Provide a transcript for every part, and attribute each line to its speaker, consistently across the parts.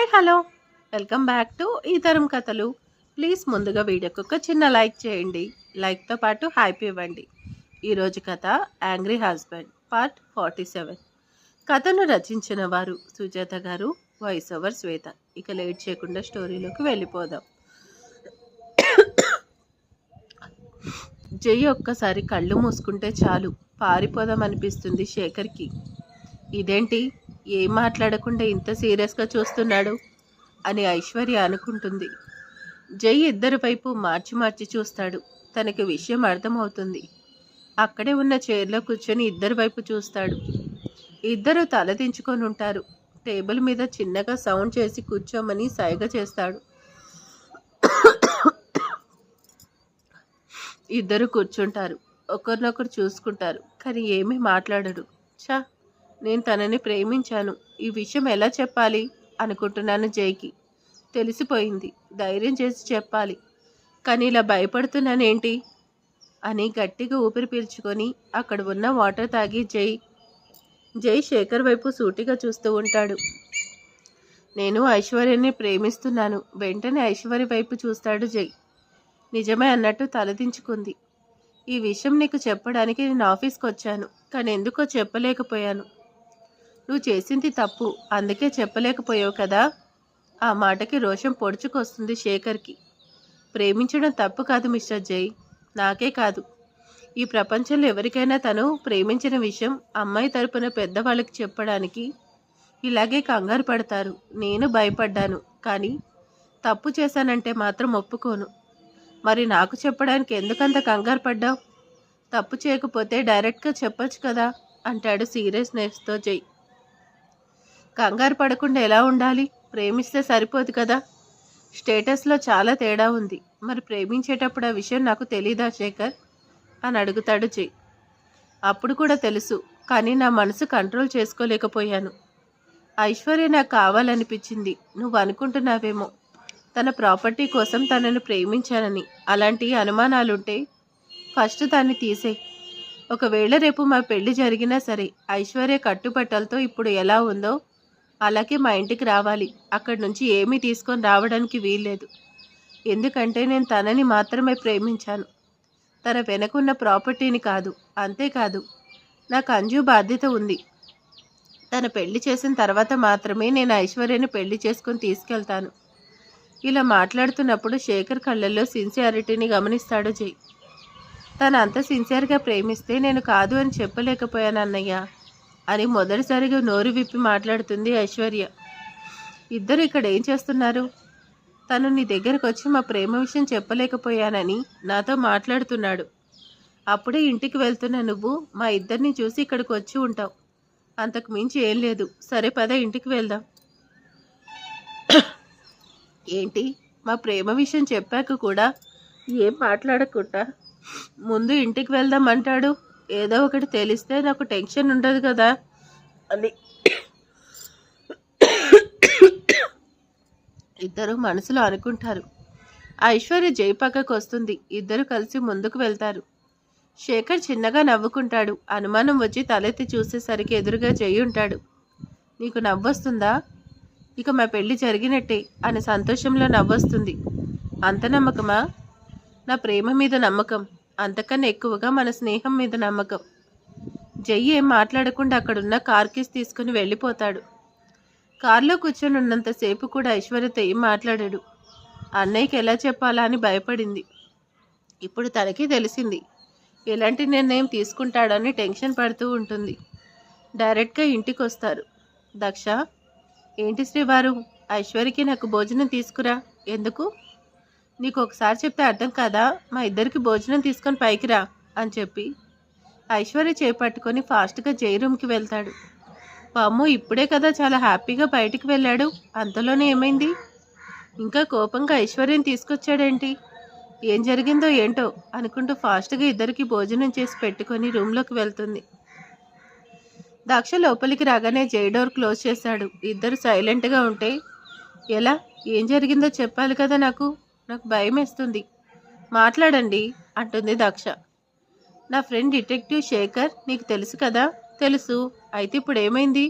Speaker 1: Hi hello welcome back to ఈ తరం కథలు. ప్లీజ్ ముందుగా వీడియోకి ఒక చిన్న లైక్ చేయండి. లైక్తో పాటు హైప్ ఇవ్వండి. ఈరోజు కథ యాంగ్రీ హస్బెండ్ పార్ట్ 47. కథను రచించిన వారు సుజాత గారు, వాయిస్ ఓవర్ శ్వేత. ఇక లేట్ చేయకుండా స్టోరీలోకి వెళ్ళిపోదాం. జై ఒక్కసారి కళ్ళు మూసుకుంటే చాలు పారిపోదాం అనిపిస్తుంది శేఖర్కి. ఇదేంటి ఏం మాట్లాడకుండా ఇంత సీరియస్గా చూస్తున్నాడు అని ఐశ్వర్య అనుకుంటుంది. జై ఇద్దరి వైపు మార్చి మార్చి చూస్తాడు. తనకి విషయం అర్థమవుతుంది. అక్కడే ఉన్న చైర్లో కూర్చొని ఇద్దరి వైపు చూస్తాడు. ఇద్దరు తలదించుకొని ఉంటారు. టేబుల్ మీద చిన్నగా సౌండ్ చేసి కూర్చోమని సైగ చేస్తాడు. ఇద్దరు కూర్చుంటారు. ఒకరినొకరు చూసుకుంటారు. కానీ ఏమీ మాట్లాడరు. చా, నేను తనని ప్రేమించాను, ఈ విషయం ఎలా చెప్పాలి అనుకుంటున్నాను. జైకి తెలిసిపోయింది. ధైర్యం చేసి చెప్పాలి, కానీ ఇలా భయపడుతున్నానేంటి అని గట్టిగా ఊపిరి పీల్చుకొని అక్కడ ఉన్న వాటర్ తాగి జై శేఖర్ వైపు సూటిగా చూస్తూ ఉంటాడు. నేను ఐశ్వర్యని ప్రేమిస్తున్నాను. వెంటనే ఐశ్వర్య వైపు చూస్తాడు జై. నిజమే అన్నట్టు తలదించుకుంది. ఈ విషయం నీకు చెప్పడానికి నేను ఆఫీస్కి వచ్చాను, కానీ ఎందుకో చెప్పలేకపోయాను. నువ్వు చేసింది తప్పు, అందుకే చెప్పలేకపోయావు కదా. ఆ మాటకి రోషం పొడుచుకొస్తుంది శేఖర్కి. ప్రేమించడం తప్పు కాదు మిస్టర్ జై, నాకే కాదు, ఈ ప్రపంచంలో ఎవరికైనా తను ప్రేమించిన విషయం అమ్మాయి తరపున పెద్దవాళ్ళకి చెప్పడానికి ఇలాగే కంగారు పడతారు. నేను భయపడ్డాను, కానీ తప్పు చేశానంటే మాత్రం ఒప్పుకోను. మరి నాకు చెప్పడానికి ఎందుకంత కంగారు పడ్డావు? తప్పు చేయకపోతే డైరెక్ట్గా చెప్పొచ్చు కదా అంటాడు సీరియస్నెస్తో జై. కంగారు పడకుండా ఎలా ఉండాలి? ప్రేమిస్తే సరిపోదు కదా. స్టేటస్లో చాలా తేడా ఉంది. మరి ప్రేమించేటప్పుడు ఆ విషయం నాకు తెలీదా శేఖర్ అని అడుగుతాడు జై. అప్పుడు కూడా తెలుసు, కానీ నా మనసు కంట్రోల్ చేసుకోలేకపోయాను. ఐశ్వర్య నాకు కావాలనిపించింది. నువ్వు అనుకుంటున్నావేమో తన ప్రాపర్టీ కోసం తనను ప్రేమించానని. అలాంటి అనుమానాలుంటే ఫస్ట్ దాన్ని తీసేయి. ఒకవేళ రేపు మా పెళ్లి జరిగినా సరే ఐశ్వర్య కట్టుబట్టలతో ఇప్పుడు ఎలా ఉందో అలాగే మా ఇంటికి రావాలి. అక్కడి నుంచి ఏమీ తీసుకొని రావడానికి వీల్లేదు. ఎందుకంటే నేను తనని మాత్రమే ప్రేమించాను, తన వెనకున్న ప్రాపర్టీని కాదు. అంతేకాదు, నాకు అంజు బాధ్యత ఉంది. తన పెళ్లి చేసిన తర్వాత మాత్రమే నేను ఐశ్వర్యని పెళ్లి చేసుకొని తీసుకెళ్తాను. ఇలా మాట్లాడుతున్నప్పుడు శేఖర్ కళ్ళల్లో సిన్సియారిటీని గమనిస్తాడు జై. తను అంత సిన్సియర్గా ప్రేమిస్తే నేను కాదు అని చెప్పలేకపోయాను అన్నయ్య అని మొదటిసారిగా నోరు విప్పి మాట్లాడుతుంది ఐశ్వర్య. ఇద్దరు ఇక్కడ ఏం చేస్తున్నారు? తను నీ దగ్గరకు వచ్చి మా ప్రేమ విషయం చెప్పలేకపోయానని నాతో మాట్లాడుతున్నాడు. అప్పుడే ఇంటికి వెళ్తున్న నువ్వు మా ఇద్దరిని చూసి ఇక్కడికి వచ్చి ఉంటావు. అంతకు మించి ఏం లేదు. సరే పద, ఇంటికి వెళ్దాం. ఏంటి, మా ప్రేమ విషయం చెప్పాక కూడా ఏం మాట్లాడకుండా ముందు ఇంటికి వెళ్దాం అంటాడు? ఏదో ఒకటి తెలిస్తే నాకు టెన్షన్ ఉండదు కదా అని ఇద్దరు మనసులో అనుకుంటారు. ఐశ్వర్య జై పక్కకు వస్తుంది. ఇద్దరు కలిసి ముందుకు వెళ్తారు. శేఖర్ చిన్నగా నవ్వుకుంటాడు. అనుమానం వచ్చి తలెత్తి చూసేసరికి ఎదురుగా జై ఉంటాడు. నీకు నవ్వొస్తుందా? ఇక మా పెళ్లి జరిగినట్టే అని సంతోషంలో నవ్వొస్తుంది. అంత నమ్మకమా? నా ప్రేమ మీద నమ్మకం, అంతకన్నా ఎక్కువగా మన స్నేహం మీద నమ్మకం. జై ఏం మాట్లాడకుండా అక్కడున్న కార్ కీస్ తీసుకుని వెళ్ళిపోతాడు. కారులో కూర్చొని ఉన్నంతసేపు కూడా ఐశ్వర్యతో ఏం మాట్లాడాడు. అన్నయ్యకి ఎలా చెప్పాలా అని భయపడింది. ఇప్పుడు తనకి తెలిసింది ఎలాంటి నిర్ణయం తీసుకుంటాడని టెన్షన్ పడుతూ ఉంటుంది. డైరెక్ట్గా ఇంటికి వస్తారు. దక్ష, ఏంటి శ్రీవారు, ఐశ్వర్యకి నాకు భోజనం తీసుకురా. ఎందుకు? నీకు ఒకసారి చెప్తే అర్థం కాదా? మా ఇద్దరికి భోజనం తీసుకొని పైకి రా అని చెప్పి ఐశ్వర్య చేపట్టుకొని ఫాస్ట్గా జై రూమ్కి వెళ్తాడు. పాము ఇప్పుడే కదా చాలా హ్యాపీగా బయటికి వెళ్ళాడు, అంతలోనే ఏమైంది? ఇంకా కోపంగా ఐశ్వర్యని తీసుకొచ్చాడేంటి? ఏం జరిగిందో ఏంటో అనుకుంటూ ఫాస్ట్గా ఇద్దరికి భోజనం చేసి పెట్టుకొని రూమ్లోకి వెళ్తుంది. దక్ష లోపలికి రాగానే జై డోర్ క్లోజ్ చేశాడు. ఇద్దరు సైలెంట్గా ఉంటే ఎలా? ఏం జరిగిందో చెప్పాలి కదా. నాకు భయం వేస్తుంది. మాట్లాడండి అంటుంది దక్ష. నా ఫ్రెండ్ డిటెక్టివ్ శేఖర్ నీకు తెలుసు కదా. తెలుసు. అయితే ఇప్పుడు ఏమైంది?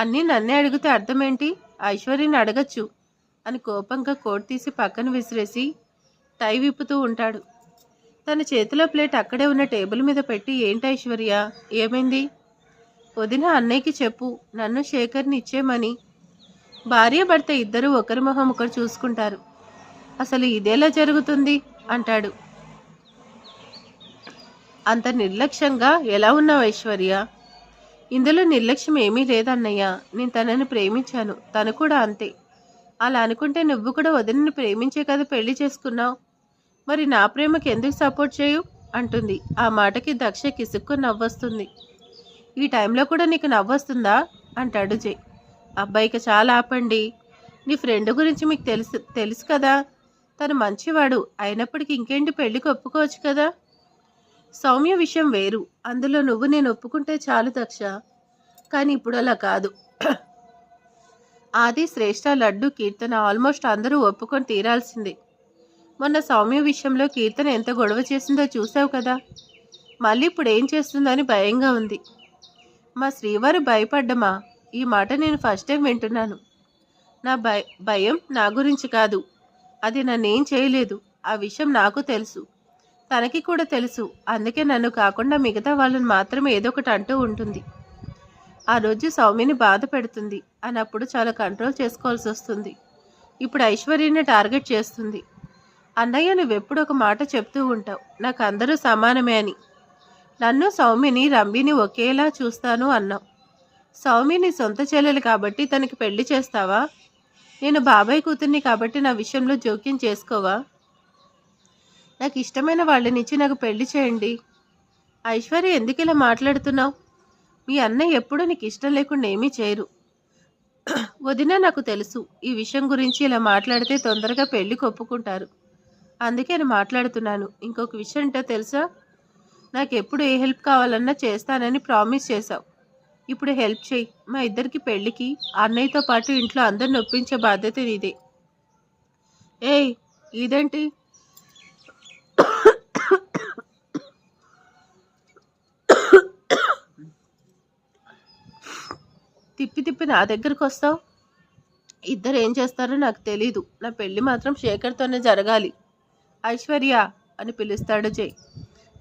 Speaker 1: అన్నీ నన్నే అడిగితే అర్థమేంటి? ఐశ్వర్యని అడగచ్చు అని కోపంగా కోట్ తీసి పక్కన విసిరేసి టై విప్పుతూ ఉంటాడు. తన చేతిలో ప్లేట్ అక్కడే ఉన్న టేబుల్ మీద పెట్టి, ఏంటి ఐశ్వర్య, ఏమైంది? వదిన అన్నయ్యకి చెప్పు, నన్ను శేఖర్ని ఇచ్చేమని. భార్య భర్త ఇద్దరూ ఒకరి మొహం ఒకరు చూసుకుంటారు. అసలు ఇదేలా జరుగుతుంది అంటాడు. అంత నిర్లక్ష్యంగా ఎలా ఉన్నావు ఐశ్వర్య? ఇందులో నిర్లక్ష్యం ఏమీ లేదన్నయ్య. నేను తనని ప్రేమించాను, తను కూడా అంతే. అలా అనుకుంటే నువ్వు కూడా వదినని ప్రేమించే కదా పెళ్లి చేసుకున్నావు. మరి నా ప్రేమకి ఎందుకు సపోర్ట్ చేయు అంటుంది. ఆ మాటకి దక్ష కిసుక్కు నవ్వొస్తుంది. ఈ టైంలో కూడా నీకు నవ్వొస్తుందా అంటాడు జై. అబ్బాయికి చాలా ఆపండి. నీ ఫ్రెండ్ గురించి మీకు తెలుసు కదా, తను మంచివాడు. అయినప్పటికీ ఇంకేంటి, పెళ్లికి ఒప్పుకోవచ్చు కదా. సౌమ్య విషయం వేరు, అందులో నువ్వు నేను ఒప్పుకుంటే చాలు దక్ష. కానీ ఇప్పుడు అలా కాదు. ఆది, శ్రేష్ఠ, లడ్డు, కీర్తన ఆల్మోస్ట్ అందరూ ఒప్పుకొని తీరాల్సిందే. మొన్న సౌమ్య విషయంలో కీర్తన ఎంత గొడవ చేసిందో చూసావు కదా. మళ్ళీ ఇప్పుడు ఏం చేస్తుందని భయంగా ఉంది. మా శ్రీవారు భయపడ్డమా? ఈ మాట నేను ఫస్ట్ టైం వింటున్నాను. నా భయం నా గురించి కాదు. అది నన్నేం చేయలేదు. ఆ విషయం నాకు తెలుసు, తనకి కూడా తెలుసు. అందుకే నన్ను కాకుండా మిగతా వాళ్ళని మాత్రమే ఏదో ఒకటి అంటూ ఉంటుంది. ఆ రోజు సౌమ్యని బాధ పెడుతుంది అన్నప్పుడు చాలా కంట్రోల్ చేసుకోవాల్సి వస్తుంది. ఇప్పుడు ఐశ్వర్యని టార్గెట్ చేస్తుంది. అన్నయ్య, నువ్వెప్పుడు ఒక మాట చెప్తూ ఉంటావు, నాకు అందరూ సమానమే అని. నన్ను, సౌమ్యని, రంభిని ఒకేలా చూస్తాను అన్నావు. సౌమ్యని సొంత చెల్లెలు కాబట్టి తనకి పెళ్లి చేస్తావా? నేను బాబాయ్ కూతుర్ని కాబట్టి నా విషయంలో జోక్యం చేసుకోవా? నాకు ఇష్టమైన వాళ్ళనిచ్చి నాకు పెళ్లి చేయండి. ఐశ్వర్య, ఎందుకు ఇలా మాట్లాడుతున్నావు? మీ అన్నయ్య ఎప్పుడూ నీకు ఇష్టం లేకుండా ఏమీ చేయరు. వదిన, నాకు తెలుసు ఈ విషయం గురించి ఇలా మాట్లాడితే తొందరగా పెళ్లికి ఒప్పుకుంటారు. అందుకే నేను మాట్లాడుతున్నాను. ఇంకొక విషయం ఏంటో తెలుసా? నాకు ఎప్పుడు ఏ హెల్ప్ కావాలన్నా చేస్తానని ప్రామిస్ చేశావు. ఇప్పుడు హెల్ప్ చేయి. మా ఇద్దరికి పెళ్ళికి అన్నయ్యతో పాటు ఇంట్లో అందరిని ఒప్పించే బాధ్యత నీదే. ఏయ్, ఇదేంటి? తిప్పి తిప్పి నా దగ్గరకు వస్తావు. ఇద్దరు ఏం చేస్తారో నాకు తెలీదు. నా పెళ్ళి మాత్రం శేఖర్తోనే జరగాలి. ఐశ్వర్య అని పిలుస్తాడు జై.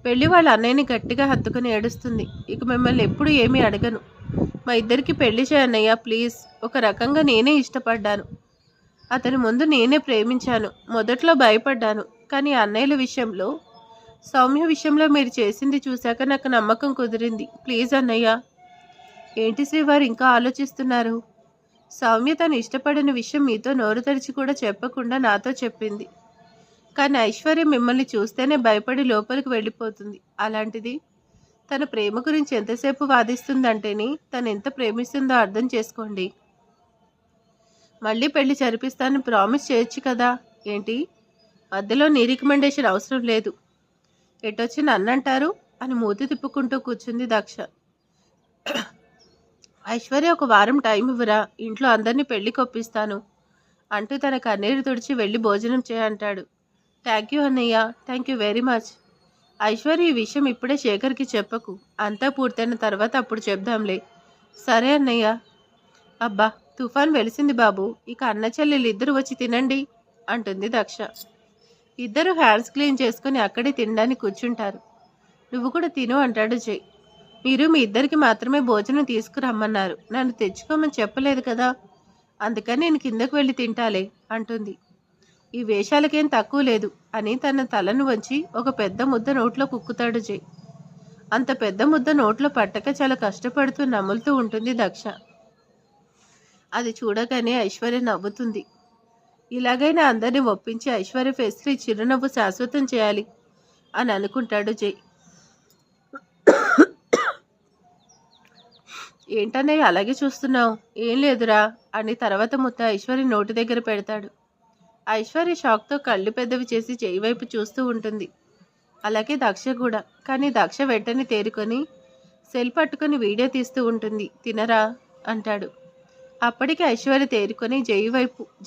Speaker 1: పెళ్లి వాళ్ళ అన్నయ్యని గట్టిగా హత్తుకుని ఏడుస్తుంది. ఇక మిమ్మల్ని ఎప్పుడు ఏమీ అడగను. మా ఇద్దరికి పెళ్లి చేయన్నయ్య ప్లీజ్. ఒక రకంగా నేనే ఇష్టపడ్డాను. అతని ముందు నేనే ప్రేమించాను. మొదట్లో భయపడ్డాను. కానీ అన్నయ్యల విషయంలో, సౌమ్య విషయంలో మీరు చేసింది చూశాక నాకు నమ్మకం కుదిరింది. ప్లీజ్ అన్నయ్య. ఏంటి శ్రీవారు ఇంకా ఆలోచిస్తున్నారు? సౌమ్య తను ఇష్టపడిన విషయం మీతో నోరు తెరిచి కూడా చెప్పకుండా నాతో చెప్పింది. కానీ ఐశ్వర్య మిమ్మల్ని చూస్తేనే భయపడి లోపలికి వెళ్ళిపోతుంది. అలాంటిది తన ప్రేమ గురించి ఎంతసేపు వాదిస్తుందంటేనే తను ఎంత ప్రేమిస్తుందో అర్థం చేసుకోండి. మళ్ళీ పెళ్లి జరిపిస్తానని ప్రామిస్ చేయొచ్చు కదా. ఏంటి, మధ్యలో నీ రికమెండేషన్ అవసరం లేదు. ఎటొచ్చి నన్నంటారు అని మూతి తిప్పుకుంటూ కూర్చుంది దక్ష. ఐశ్వర్య, ఒక వారం టైం ఇవ్వరా, ఇంట్లో అందరినీ పెళ్లికి ఒప్పిస్తాను అంటూ తన కన్నీరు తుడిచి వెళ్ళి భోజనం చేయంటాడు. థ్యాంక్ యూ అన్నయ్య, thank you very much. Aishwarya, ఈ విషయం ఇప్పుడే శేఖర్కి చెప్పకు. అంతా పూర్తయిన తర్వాత అప్పుడు చెప్దాంలే. సరే అన్నయ్య. అబ్బా, తుఫాన్ వెలిసింది బాబు. ఇక అన్న చెల్లెలు ఇద్దరు వచ్చి తినండి అంటుంది దక్ష. ఇద్దరు హ్యాండ్స్ క్లీన్ చేసుకుని అక్కడే తినడానికి కూర్చుంటారు. నువ్వు కూడా తిను అంటాడు జై. మీరు మీ ఇద్దరికి మాత్రమే భోజనం తీసుకురమ్మన్నారు, నన్ను తెచ్చుకోమని చెప్పలేదు కదా. అందుకని నేను కిందకు వెళ్ళి తింటాలే అంటుంది. ఈ వేషాలకేం తక్కువ లేదు అని తన తలను వంచి ఒక పెద్ద ముద్ద నోట్లో కుక్కుతాడు జై. అంత పెద్ద ముద్ద నోట్లో పట్టక చాలా కష్టపడుతూ నములుతూ ఉంటుంది దక్ష. అది చూడగానే ఐశ్వర్య నవ్వుతుంది. ఇలాగైనా అందరినీ ఒప్పించి ఐశ్వర్య ఫేస్లో చిరునవ్వు శాశ్వతం చేయాలి అని అనుకుంటాడు జై. ఏంటన్నయ్య అలాగే చూస్తున్నావు? ఏం లేదురా అని తర్వాత ముద్ద ఐశ్వర్య నోటి దగ్గర పెడతాడు. ఐశ్వర్య షాక్తో కళ్ళు పెద్దవి చేసి చెయ్యి వైపు చూస్తూ ఉంటుంది. అలాగే దక్ష కూడా. కానీ దక్ష వెంటనే తేరుకొని సెల్ పట్టుకొని వీడియో తీస్తూ ఉంటుంది. తినరా అంటాడు. అప్పటికి ఐశ్వర్య తేరుకొని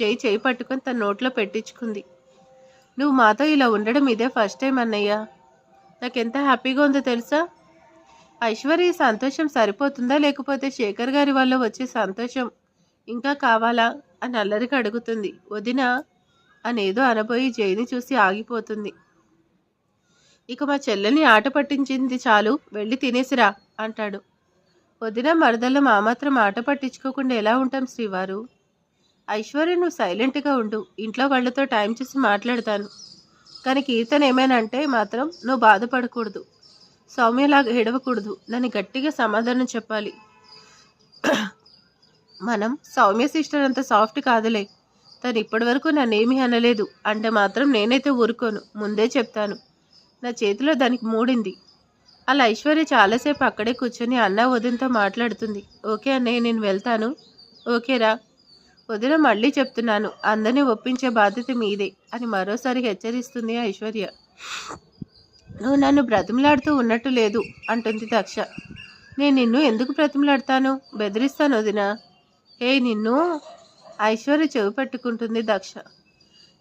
Speaker 1: జై చేయి పట్టుకొని తన నోట్లో పెట్టించుకుంది. నువ్వు మాతో ఇలా ఉండడం ఇదే ఫస్ట్ టైం అన్నయ్య. నాకెంత హ్యాపీగా ఉందో తెలుసా? ఐశ్వర్య సంతోషం సరిపోతుందా, లేకపోతే శేఖర్ గారి వల్ల వచ్చే సంతోషం ఇంకా కావాలా అని అల్లరికి అడుగుతుంది. వదినా అనేదో అనబోయి జైని చూసి ఆగిపోతుంది. ఇక మా చెల్లెల్ని ఆట పట్టించింది చాలు, వెళ్ళి తినేసిరా అంటాడు. వదిన మరదల్లో మాత్రం ఆట పట్టించుకోకుండా ఎలా ఉంటాం శ్రీవారు? ఐశ్వర్య నువ్వు సైలెంట్గా ఉండు, ఇంట్లో వాళ్ళతో టైం చూసి మాట్లాడతాను. కానీ కీర్తన ఏమైనా అంటే మాత్రం నువ్వు బాధపడకూడదు, సౌమ్యలాగా ఏడవకూడదు, నన్ను గట్టిగా సమాధానం చెప్పాలి. మనం సౌమ్య సిస్టర్ అంత సాఫ్ట్ కాదులే, తను ఇప్పటి వరకు నన్నేమీ అనలేదు అంటే మాత్రం నేనైతే ఊరుకోను, ముందే చెప్తాను. నా చేతిలో దానికి మూడింది. అలా ఐశ్వర్య చాలాసేపు అక్కడే కూర్చొని అన్న వదినతో మాట్లాడుతుంది. ఓకే అన్నయ్య, నేను వెళ్తాను. ఓకేరా వదిన, మళ్ళీ చెప్తున్నాను, అందరినీ ఒప్పించే బాధ్యత మీదే అని మరోసారి హెచ్చరిస్తుంది ఐశ్వర్య. నువ్వు నన్ను బ్రతిమలాడుతూ ఉన్నట్టు లేదు అంటుంది దక్ష. నేను నిన్ను ఎందుకు బ్రతిమలాడతాను, బెదిరిస్తాను వదిన. నిన్ను ఐశ్వర్య చెవి పట్టుకుంటుంది దక్ష.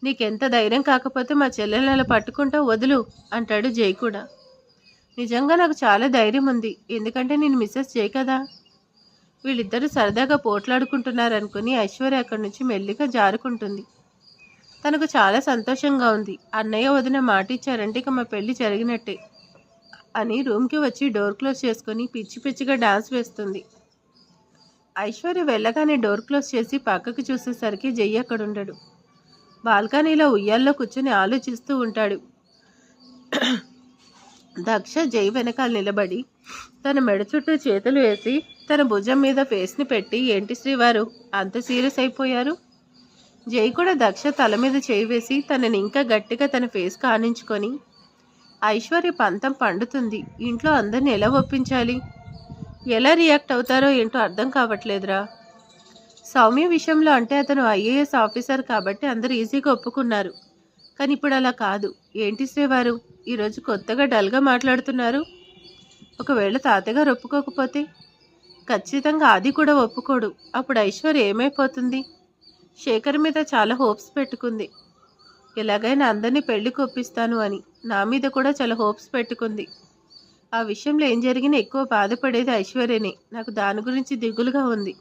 Speaker 1: నీకెంత ధైర్యం కాకపోతే మా చెల్లెల్ని అలా పట్టుకుంటా వదులు అంటాడు జై కూడా. నిజంగా నాకు చాలా ధైర్యం ఉంది, ఎందుకంటే నేను మిస్సెస్ జై కదా. వీళ్ళిద్దరూ సరదాగా పోట్లాడుకుంటున్నారనుకుని ఐశ్వర్య అక్కడి నుంచి మెల్లిగా జారుకుంటుంది. తనకు చాలా సంతోషంగా ఉంది. అన్నయ్య వదిన మాట ఇచ్చారంటే ఇక మా పెళ్లి జరిగినట్టే అని రూమ్కి వచ్చి డోర్ క్లోజ్ చేసుకుని పిచ్చి పిచ్చిగా డాన్స్ వేస్తుంది. ఐశ్వర్య వెళ్ళగానే డోర్ క్లోజ్ చేసి పక్కకు చూసేసరికి జై అక్కడుండడు. బాల్కనీలో ఉయ్యాల్లో కూర్చొని ఆలోచిస్తూ ఉంటాడు. దక్ష జై వెనకాల నిలబడి తన మెడ చుట్టూ చేతులు వేసి తన భుజం మీద ఫేస్ని పెట్టి, ఏంటి శ్రీవారు అంత సీరియస్ అయిపోయారు? జై కూడా దక్ష తల మీద చేయి వేసి తనని ఇంకా గట్టిగా తన ఫేస్ కానించుకొని, ఐశ్వర్య పంతం పండుతుంది, ఇంట్లో అందరిని ఎలా ఒప్పించాలి, ఎలా రియాక్ట్ అవుతారో ఏంటో అర్థం కావట్లేదురా. సౌమ్య విషయంలో అంటే అతను ఐఏఎస్ ఆఫీసర్ కాబట్టి అందరూ ఈజీగా ఒప్పుకున్నారు. కానీ ఇప్పుడు అలా కాదు. ఏంటి శ్రీవారు ఈరోజు కొత్తగా డల్గా మాట్లాడుతున్నారు? ఒకవేళ తాతగారు ఒప్పుకోకపోతే? ఖచ్చితంగా ఆది కూడా ఒప్పుకోడు. అప్పుడు ఐశ్వర్య ఏమైపోతుంది? శేఖర్ మీద చాలా హోప్స్ పెట్టుకుంది, ఎలాగైనా అందరినీ పెళ్లికి ఒప్పిస్తాను అని. నా మీద కూడా చాలా హోప్స్ పెట్టుకుంది. ఆ విషయంలో ఏం జరిగినా ఎక్కువ బాధపడేది ఐశ్వర్యనే. నాకు దాని గురించి దిగులుగా ఉంది.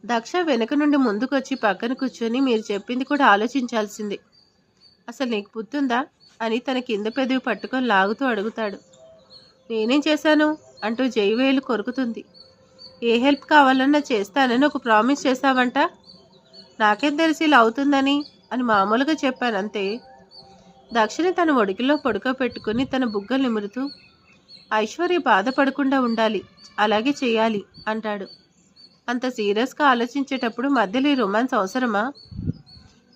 Speaker 1: దక్ష వెనక నుండి ముందుకొచ్చి పక్కన కూర్చొని, మీరు చెప్పింది కూడా ఆలోచించాల్సిందే, అసలు నీకు బుద్ధుందా అని తన కింద పెదవి పట్టుకొని లాగుతూ అడుగుతాడు. నేనేం చేశాను అంటూ జైవేలు కొరుకుతుంది. ఏ హెల్ప్ కావాలన్నా చేస్తానని ఒక ప్రామిస్ చేశావంట. నాకేం తెలిసి ఇలా అవుతుందని అని మామూలుగా చెప్పాను అంతే. దక్షిణ తన ఒడికిలో పడుకోబెట్టుకుని తన బుగ్గలు నిమురుతూ, ఐశ్వర్య బాధపడకుండా ఉండాలి, అలాగే చేయాలి అంటాడు. అంత సీరియస్గా ఆలోచించేటప్పుడు మధ్యలో ఈ రొమాన్స్ అవసరమా?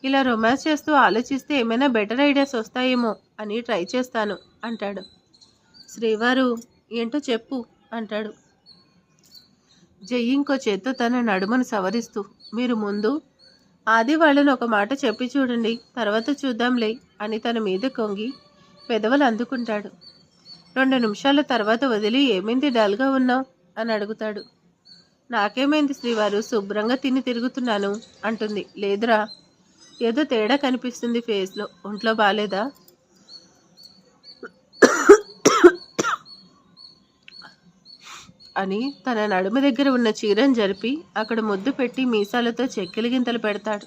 Speaker 1: ఇలా రొమాన్స్ చేస్తూ ఆలోచిస్తే ఏమైనా బెటర్ ఐడియాస్ వస్తాయేమో అని ట్రై చేస్తాను అంటాడు. శ్రీవారు ఏంటో చెప్పు అంటాడు. జై ఇంకో చేత్తో తన నడుమను సవరిస్తూ, మీరు ముందు ఆది వాళ్ళని ఒక మాట చెప్పి చూడండి, తర్వాత చూద్దాంలే అని తన మీద కొంగి పెదవులు అందుకుంటాడు. 2 నిమిషాల తర్వాత వదిలి, ఏమైంది డల్గా ఉన్నావు అని అడుగుతాడు. నాకేమైంది శ్రీవారు, శుభ్రంగా తిని తిరుగుతున్నాను అంటుంది. లేదురా, ఏదో తేడా కనిపిస్తుంది ఫేస్లో, ఒంట్లో బాలేదా అని తన నడుము దగ్గర ఉన్న చీరను జరిపి అక్కడ ముద్దు పెట్టి మీసాలతో చెక్కిలి గింతలు పెడతాడు.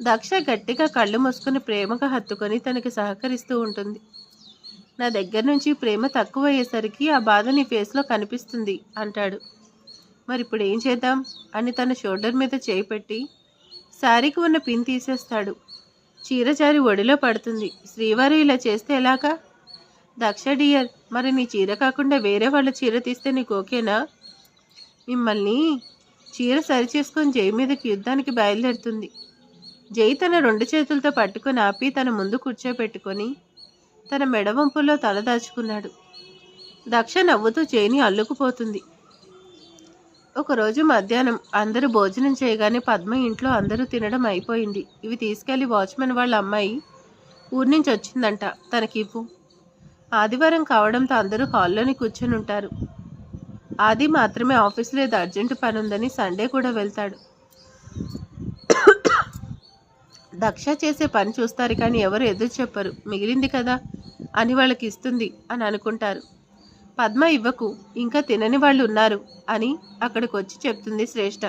Speaker 1: దక్ష గట్టిగా కళ్ళు మూసుకుని ప్రేమగా హత్తుకొని తనకి సహకరిస్తూ ఉంటుంది. నా దగ్గర నుంచి ప్రేమ తక్కువ అయ్యేసరికి ఆ బాధ నీ ఫేస్లో కనిపిస్తుంది అంటాడు. మరి ఇప్పుడు ఏం చేద్దాం అని తన షోల్డర్ మీద చేయి పెట్టి శారీకి ఉన్న పిన్ తీసేస్తాడు. చీర జారి ఒడిలో పడుతుంది. శ్రీవారు ఇలా చేస్తే ఎలాగా? దక్ష డియర్, మరి నీ చీర కాకుండా వేరే వాళ్ళ చీర తీస్తే నీకు ఓకేనా? మిమ్మల్ని చీర సరి చేసుకొని జై మీదకి యుద్ధానికి బయలుదేరుతుంది. జై తన 2 చేతులతో పట్టుకొని ఆపి తన ముందు కూర్చోబెట్టుకొని తన మెడవంపుల్లో తల దాచుకున్నాడు. దక్ష నవ్వుతూ జైని అల్లుకుపోతుంది. ఒకరోజు మధ్యాహ్నం అందరూ భోజనం చేయగానే పద్మ ఇంట్లో అందరూ తినడం అయిపోయింది. ఇవి తీసుకెళ్లి వాచ్మెన్ వాళ్ళ అమ్మాయి ఊరి నుంచి వచ్చిందంట, తనకివ్వు. ఆదివారం కావడంతో అందరూ హాల్లోని కూర్చొని ఉంటారు. ఆది మాత్రమే ఆఫీసులో ఏదో అర్జెంటు పని ఉందని సండే కూడా వెళ్తాడు. దక్ష చేసే పని చూస్తారు కానీ ఎవరు ఎదురు చెప్పరు. మిగిలింది కదా అని వాళ్ళకి ఇస్తుంది అని అనుకుంటారు. పద్మ ఇవ్వకు, ఇంకా తినని వాళ్ళు ఉన్నారు అని అక్కడికి వచ్చి చెప్తుంది శ్రేష్ఠ.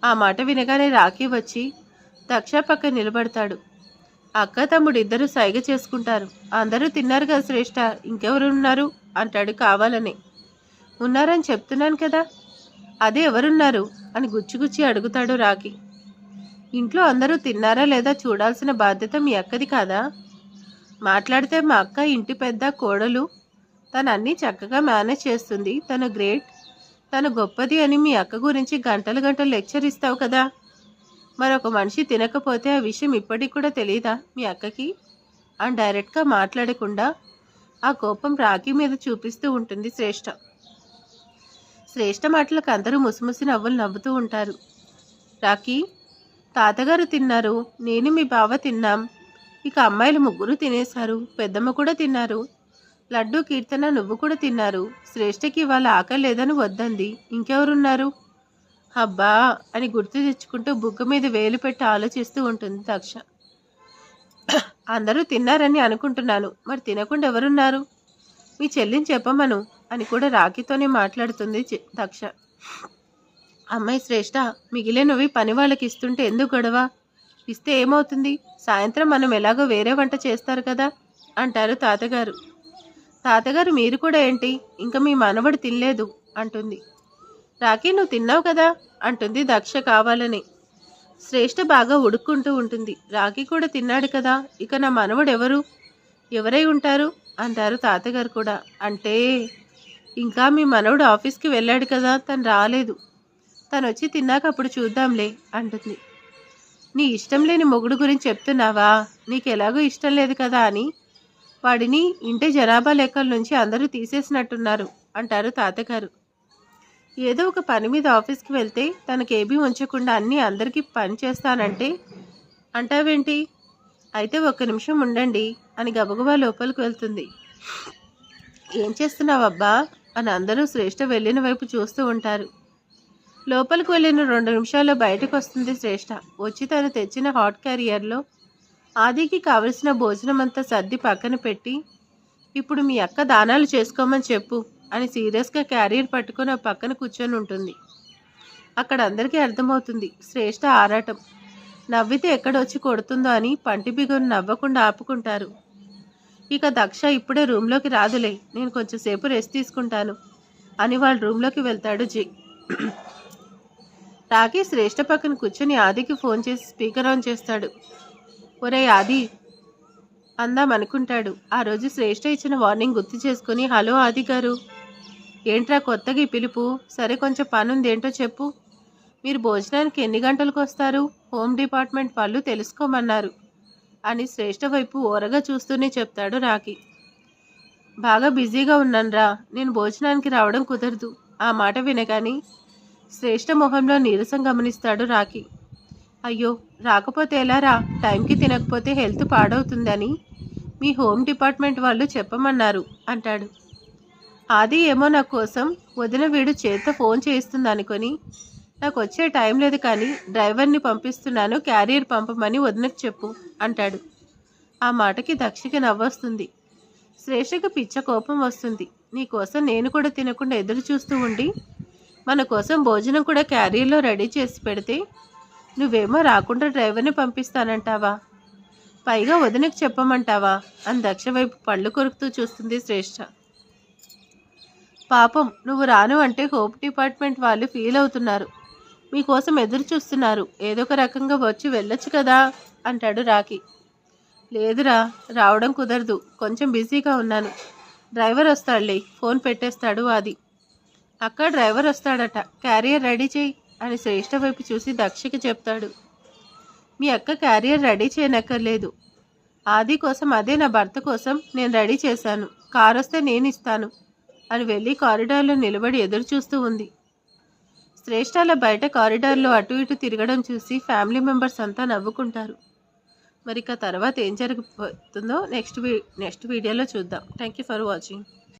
Speaker 1: ఆ మాట వినగానే రాఖీ వచ్చి దక్ష పక్క నిలబడతాడు. అక్క తమ్ముడు ఇద్దరు సైగ చేసుకుంటారు. అందరూ తిన్నారు కదా శ్రేష్ఠ, ఇంకెవరు ఉన్నారు అంటాడు కావాలని. ఉన్నారని చెప్తున్నాను కదా, అదే ఎవరున్నారు అని గుచ్చి అడుగుతాడు రాఖీ. ఇంట్లో అందరూ తిన్నారా లేదా చూడాల్సిన బాధ్యత మీ అక్కది కాదా? మాట్లాడితే మా అక్క ఇంటి పెద్ద కోడలు, తను అన్నీ చక్కగా మేనేజ్ చేస్తుంది, తను గ్రేట్, తను గొప్పది అని మీ అక్క గురించి గంటలు గంటలు లెక్చర్ ఇస్తావు కదా. మరొక మనిషి తినకపోతే ఆ విషయం ఇప్పటికి కూడా తెలియదా మీ అక్కకి అని డైరెక్ట్గా మాట్లాడకుండా ఆ కోపం రాఖీ మీద చూపిస్తూ ఉంటుంది శ్రేష్ఠ. శ్రేష్ఠ మాటలకు అందరూ ముసిముసి నవ్వులు నవ్వుతూ ఉంటారు. రాఖీ, తాతగారు తిన్నారు, నేను మీ బావ తిన్నాం, ఇక అమ్మాయిలు ముగ్గురు తినేశారు, పెద్దమ్మ కూడా తిన్నారు, లడ్డు కీర్తన నువ్వు కూడా తిన్నారు, శ్రేష్ఠకి వాళ్ళ ఆకలి లేదని వద్దంది, ఇంకెవరున్నారు అబ్బా అని గుర్తు తెచ్చుకుంటూ బుగ్గ మీద వేలు పెట్టి ఆలోచిస్తూ ఉంటుంది దక్ష. అందరూ తిన్నారని అనుకుంటున్నాను, మరి తినకుండా ఎవరున్నారు? మీ చెల్లిని చెప్పమను అని కూడా రాఖీతోనే మాట్లాడుతుంది దక్ష. అమ్మాయి శ్రేష్ఠ, మిగిలినవి పని వాళ్ళకి ఇస్తుంటే ఎందుకు గొడవ? ఇస్తే ఏమవుతుంది? సాయంత్రం మనం ఎలాగో వేరే వంట చేస్తారు కదా అంటారు తాతగారు. తాతగారు మీరు కూడా ఏంటి, ఇంకా మీ మనవడు తినలేదు అంటుంది. రాఖీ, నువ్వు తిన్నావు కదా అంటుంది దక్ష కావాలని. శ్రేష్ఠ బాగా ఉడుక్కుంటూ ఉంటుంది. రాఖీ కూడా తిన్నాడు కదా, ఇక నా మనవడు ఎవరై ఉంటారు అంటారు తాతగారు కూడా. అంటే ఇంకా మీ మనవడు ఆఫీస్కి వెళ్ళాడు కదా, తను రాలేదు, తను వచ్చి తిన్నాక అప్పుడు చూద్దాంలే అంటుంది. నీ ఇష్టం లేని మొగుడు గురించి చెప్తున్నావా? నీకు ఎలాగో ఇష్టం లేదు కదా అని వాడిని ఇంటి జనాభా లెక్కల నుంచి అందరూ తీసేసినట్టున్నారు అంటారు తాతగారు. ఏదో ఒక పని మీద ఆఫీస్కి వెళ్తే తనకేబీ ఉంచకుండా అన్నీ అందరికీ పని చేస్తానంటే అంటావేంటి? అయితే ఒక్క నిమిషం ఉండండి అని గబగబా లోపలికి వెళ్తుంది. ఏం చేస్తున్నావబ్బా అని అందరూ శ్రేష్ఠ వెళ్ళిన వైపు చూస్తూ ఉంటారు. లోపలికి వెళ్ళిన 2 నిమిషాల్లో బయటకు వస్తుంది శ్రేష్ఠ. వచ్చి తను తెచ్చిన హాట్ క్యారియర్లో ఆదికి కావలసిన భోజనం అంతా సర్ది పక్కన పెట్టి, ఇప్పుడు మీ అక్క దానాలు చేసుకోమని చెప్పు అని సీరియస్గా క్యారియర్ పట్టుకొని ఆ పక్కన కూర్చొని ఉంటుంది. అక్కడ అందరికీ అర్థమవుతుంది శ్రేష్ఠ ఆరాటం. నవ్వితే ఎక్కడొచ్చి కొడుతుందో అని పంటి బిగును నవ్వకుండా ఆపుకుంటారు. ఇక దక్ష ఇప్పుడే రూమ్లోకి రాదులే, నేను కొంచెంసేపు రెస్ట్ తీసుకుంటాను అని వాళ్ళ రూమ్లోకి వెళ్తాడు జై. రాఖీ శ్రేష్ఠ పక్కన కూర్చొని ఆదికి ఫోన్ చేసి స్పీకర్ ఆన్ చేస్తాడు. ఒరే ఆది అందాం అనుకుంటాడు. ఆ రోజు శ్రేష్ఠ ఇచ్చిన వార్నింగ్ గుర్తు చేసుకుని, హలో ఆది గారు, ఏంట్రా కొత్తగా ఈ పిలుపు? సరే కొంచెం పనుంది, ఏంటో చెప్పు. మీరు భోజనానికి ఎన్ని గంటలకు వస్తారు? హోమ్ డిపార్ట్మెంట్ వాళ్ళు తెలుసుకోమన్నారు అని శ్రేష్ఠ వైపు ఓరగా చూస్తూనే చెప్తాడు రాఖీ. బాగా బిజీగా ఉన్నానురా, నేను భోజనానికి రావడం కుదరదు. ఆ మాట వినగాని శ్రేష్ఠ మొహంలో నీరసం గమనిస్తాడు రాఖీ. అయ్యో రాకపోతే ఎలారా, టైంకి తినకపోతే హెల్త్ పాడవుతుందని మీ హోమ్ డిపార్ట్మెంట్ వాళ్ళు చెప్పమన్నారు అంటాడు. ఆది ఏమో నా కోసం వదిన వీడు చేత్తో ఫోన్ చేయిస్తుంది అనుకొని నాకు వచ్చే టైం లేదు, కానీ డ్రైవర్ని పంపిస్తున్నాను, క్యారియర్ పంపమని వదినకు చెప్పు అంటాడు. ఆ మాటకి దక్షకి నవ్వొస్తుంది. శ్రేష్ఠకి పిచ్చ కోపం వస్తుంది. నీకోసం నేను కూడా తినకుండా ఎదురు చూస్తూ ఉండి మన కోసం భోజనం కూడా క్యారియర్లో రెడీ చేసి పెడితే నువ్వేమో రాకుండా డ్రైవర్ని పంపిస్తానంటావా, పైగా వదినకు చెప్పమంటావా అని దక్ష వైపు పళ్ళు కొరుకుతూ చూస్తుంది శ్రేష్ఠ. పాపం, నువ్వు రాను అంటే హోమ్ డిపార్ట్మెంట్ వాళ్ళు ఫీల్ అవుతున్నారు, మీకోసం ఎదురు చూస్తున్నారు, ఏదో ఒక రకంగా వచ్చి వెళ్ళొచ్చు కదా అంటాడు రాఖీ. లేదురా, రావడం కుదరదు, కొంచెం బిజీగా ఉన్నాను, డ్రైవర్ వస్తాడులే, ఫోన్ పెట్టేస్తాడు ఆది. అక్క డ్రైవర్ వస్తాడట, క్యారియర్ రెడీ చేయి అని శ్రేష్ఠ వైపు చూసి దక్షకి చెప్తాడు. మీ అక్క క్యారియర్ రెడీ చేయనక్కర్లేదు, ఆది కోసం, అదే నా భర్త కోసం నేను రెడీ చేశాను, కారు వస్తే నేను ఇస్తాను అని వెళ్ళి కారిడార్లో నిలబడి ఎదురు చూస్తూ ఉంది. శ్రేష్ఠ అలా బయట కారిడార్లో అటు ఇటు తిరగడం చూసి ఫ్యామిలీ మెంబర్స్ అంతా నవ్వుకుంటారు. మరి ఇక తర్వాత ఏం జరగబోతుందో నెక్స్ట్ వీడియోలో చూద్దాం. Thank you for watching.